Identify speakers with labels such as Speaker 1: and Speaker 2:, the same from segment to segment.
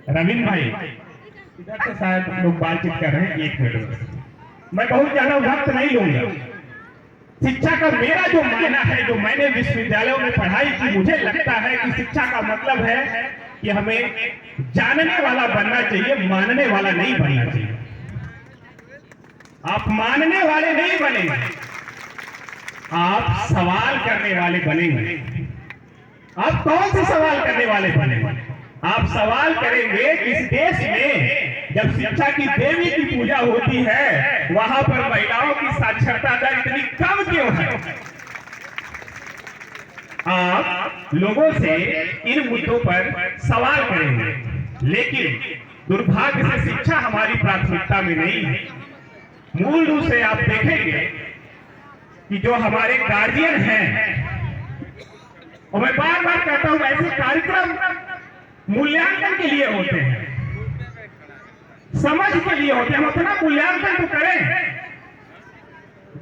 Speaker 1: रवीन भाई इधर से शायद लोग बातचीत कर रहे हैं, 1 मिनट। मैं बहुत ज्यादा वक्त नहीं लूंगा। शिक्षा का मेरा जो मायना है, जो मैंने विश्वविद्यालयों में पढ़ाई की, मुझे लगता है कि शिक्षा का मतलब है कि हमें जानने वाला बनना चाहिए, मानने वाला नहीं बनना चाहिए। आप मानने वाले नहीं बनेंगे, आप सवाल करने वाले बनेंगे। आप कौन से सवाल करने वाले बनेंगे? आप सवाल करेंगे कि इस देश में जब शिक्षा की देवी की पूजा होती है, वहां पर महिलाओं की साक्षरता दर इतनी कम क्यों है? आप लोगों से इन मुद्दों पर सवाल करेंगे, लेकिन दुर्भाग्य से शिक्षा हमारी प्राथमिकता में नहीं है। मूल रूप से आप देखेंगे कि जो हमारे गार्जियन हैं, और मैं बार बार कहता हूं, ऐसे कार्यक्रम मूल्यांकन के लिए होते हैं, समझ के लिए होते हैं। हम अपना मूल्यांकन तो करें।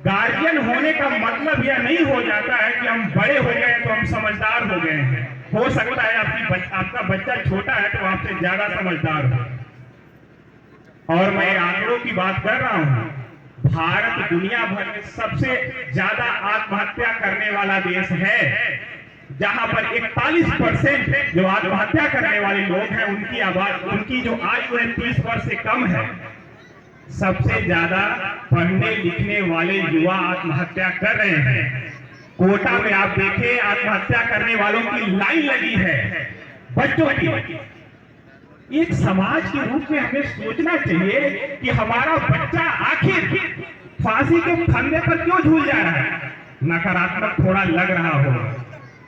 Speaker 1: गार्जियन होने का मतलब यह नहीं हो जाता है कि हम बड़े हो गए तो हम समझदार हो गए हैं। हो सकता है आपका बच्चा छोटा है तो आपसे ज्यादा समझदार हो। और मैं आंकड़ों की बात कर रहा हूं। भारत दुनिया भर में सबसे ज्यादा आत्महत्या करने वाला देश है, जहां पर 41% जो आत्महत्या करने वाले लोग हैं, उनकी जो आयु है 30 वर्ष से कम है। सबसे ज्यादा पढ़ने लिखने वाले युवा आत्महत्या कर रहे हैं। कोटा में आप देखें, आत्महत्या करने वालों की लाइन लगी है, बच्चों की। एक समाज के रूप में हमें सोचना चाहिए कि हमारा बच्चा आखिर फांसी के फंदे पर क्यों झूल जा रहा है। नकारात्मक थोड़ा लग रहा हो,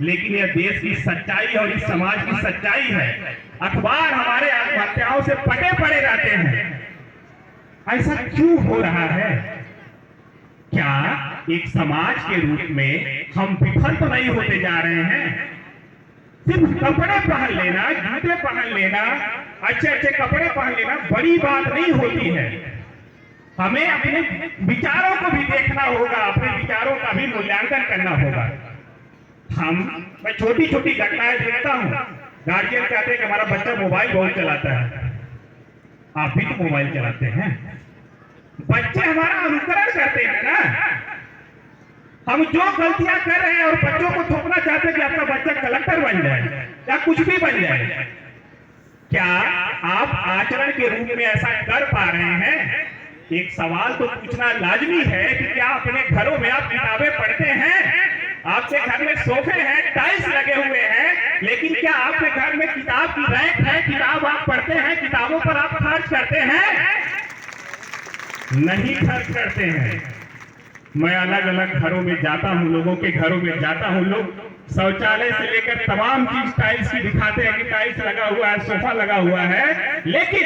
Speaker 1: लेकिन यह देश की सच्चाई और इस समाज की सच्चाई है। अखबार हमारे आत्महत्याओं से पटे पड़े रहते हैं। ऐसा क्यों हो रहा है? क्या एक समाज के रूप में हम विफल तो नहीं होते जा रहे हैं? सिर्फ कपड़े पहन लेना, जूते पहन लेना, अच्छे अच्छे कपड़े पहन लेना बड़ी बात नहीं होती है। हमें अपने विचारों को भी देखना होगा, अपने विचारों का भी मूल्यांकन करना होगा। मैं छोटी छोटी घटनाएं देखता हूं। गार्जियन कहते हैं कि हमारा बच्चा मोबाइल बहुत चलाता है। आप भी तो मोबाइल चलाते हैं। बच्चे हमारा अनुकरण करते हैं ना। हम जो गलतियां कर रहे हैं और बच्चों को थोपना चाहते हैं कि आपका बच्चा कलेक्टर बन जाए या कुछ भी बन जाए। क्या आप आचरण के रूप में ऐसा कर पा रहे हैं? एक सवाल तो पूछना लाजमी है कि क्या अपने घरों में आप किताबें पढ़ते हैं? आपके घर में सोफे हैं, टाइल्स लगे हुए हैं, लेकिन क्या आपके घर में किताब की रैक है? किताब आप पढ़ते हैं? किताबों पर आप खर्च करते हैं? नहीं खर्च करते हैं। मैं अलग अलग घरों में जाता हूं, लोगों के घरों में जाता हूं। लोग शौचालय से लेकर तमाम चीज टाइल्स की दिखाते हैं कि टाइल्स लगा हुआ है, सोफा लगा हुआ है, लेकिन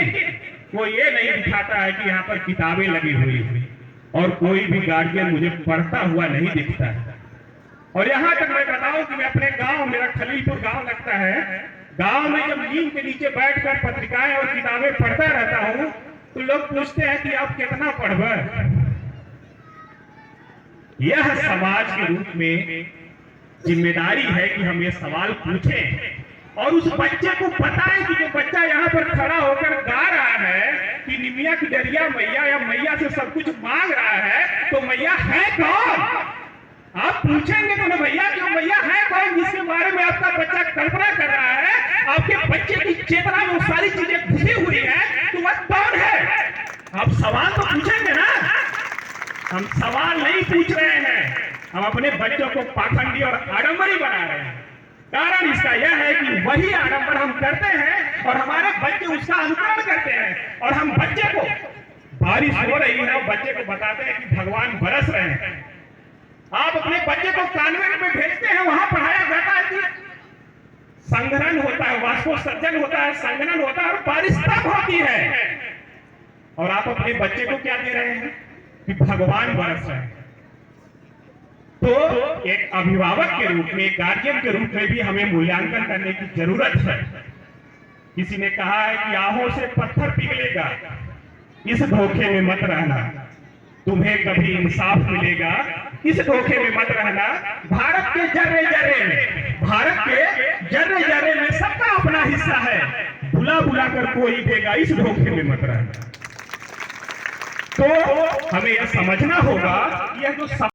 Speaker 1: वो ये नहीं दिखाता है कि यहाँ पर किताबें लगी हुई। और कोई भी गार्जियन मुझे पढ़ता हुआ नहीं दिखता है। और यहाँ तक मैं बताऊं कि मैं अपने गांव, मेरा खलीलपुर गांव लगता है, गांव में जब नीम के नीचे बैठकर पत्रिकाएं और किताबें पढ़ता रहता हूं तो लोग पूछते हैं कि आप कितना पढ़बे। यह समाज के रूप में जिम्मेदारी है कि हम ये सवाल पूछें और उस बच्चे को बताएं कि जो बच्चा यहाँ पर खड़ा होकर गा रहा है कि निमिया की डरिया मैया या मैया से सब कुछ मांग रहा है, तो मैया है कौन? आप पूछेंगे तो ना भैया कि मैया है कौन जिसके बारे में आपका बच्चा कल्पना कर रहा है। आपके बच्चे की चेतना में वो सारी चीजें घुसी हुई है, तो वह कौन है? आप सवाल तो पूछेंगे ना। हम सवाल नहीं पूछ रहे हैं, हम अपने बच्चों को पाखंडी और आडंबरी बना रहे हैं। कारण इसका यह है कि वही आडंबर हम करते हैं और हमारे बच्चे उसका अनुकरण करते हैं। और हम बच्चे को, बारिश हो रही है और बच्चे को बताते हैं कि भगवान बरस रहे हैं। आप अपने बच्चे को कॉन्वेंट में भेजते हैं, वहां पढ़ाया जाता है कि संग्रहण होता है, वाष्पोत्सर्जन होता है, संग्रहण होता है और बारिश तब होती है। और आप अपने बच्चे को क्या दे रहे हैं कि भगवान बरस रहे हैं। तो एक अभिभावक के रूप में, गार्जियन के रूप में भी हमें मूल्यांकन करने की जरूरत है। किसी ने कहा है कि आहों से पत्थर पिघलेगा, इस धोखे में मत रहना, तुम्हें कभी इंसाफ मिलेगा, इस धोखे में मत रहना। भारत के जर्रे जर्रे में सबका अपना हिस्सा है। बुला बुला कर कोई देगा, इस धोखे में मत रहना। तो हमें यह समझना होगा, यह जो